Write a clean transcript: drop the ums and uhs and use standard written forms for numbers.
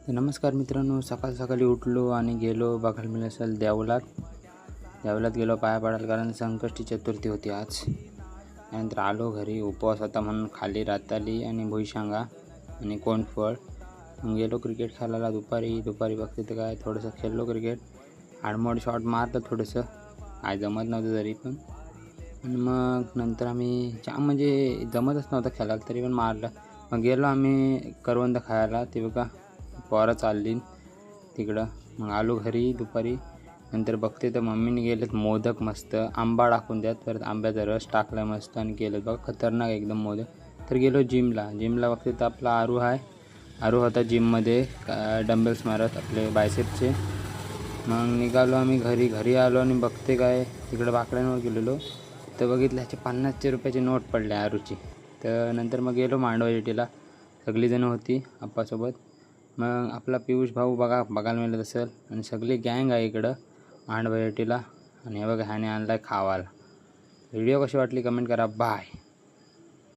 तर नमस्कार मित्रांनो, सकाळ सकाळी उठलो आणि गेलो बघायला मिळालं असेल देवलात. गेलो पाया पडायला, कारण संकष्टी चतुर्थी होती आज. त्यानंतर आलो घरी, उपवास होता म्हणून खाली राताली आणि भुईशांगा आणि कोणफळ. मग गेलो क्रिकेट खेळायला दुपारी बघते तर काय थोडंसं खेळलो क्रिकेट. आडमोड शॉट मारलं थोडंसं, काय जमत नव्हतं तरी पण. आणि मग नंतर आम्ही म्हणजे जमतच नव्हतं खेळायला तरी पण मारलं. मग गेलो आम्ही करवंद खायला, ते बघा पोरं चालली तिकडं. मग आलो घरी दुपारी. नंतर बघते तर मम्मीने गेलेत मोदक मस्त, आंबा टाकून द्यात, परत आंब्याचा रस टाकला मस्त आणि केलं बघा खतरनाक एकदम मोदक. तर गेलो जिमला बघते तर आपला आरू होता जिममध्ये डंबेल्स मारत आपले बायसेपचे. मग निघालो आम्ही घरी आलो आणि बघते काय तिकडं बाकड्यांवर गेलेलो तर बघितलं ह्याचे 50 रुपयाची नोट पडले आरूची. तर नंतर मग गेलो मांडवा सगळीजणं होती आप्पासोबत. मग आपला पियुष भाऊ बघायला मिळत असेल आणि सगळी गँग आहे इकडं मांडवा आणि हे बघा ह्याने आणला आहे खावाला. व्हिडिओ कशी वाटली कमेंट करा. बाय.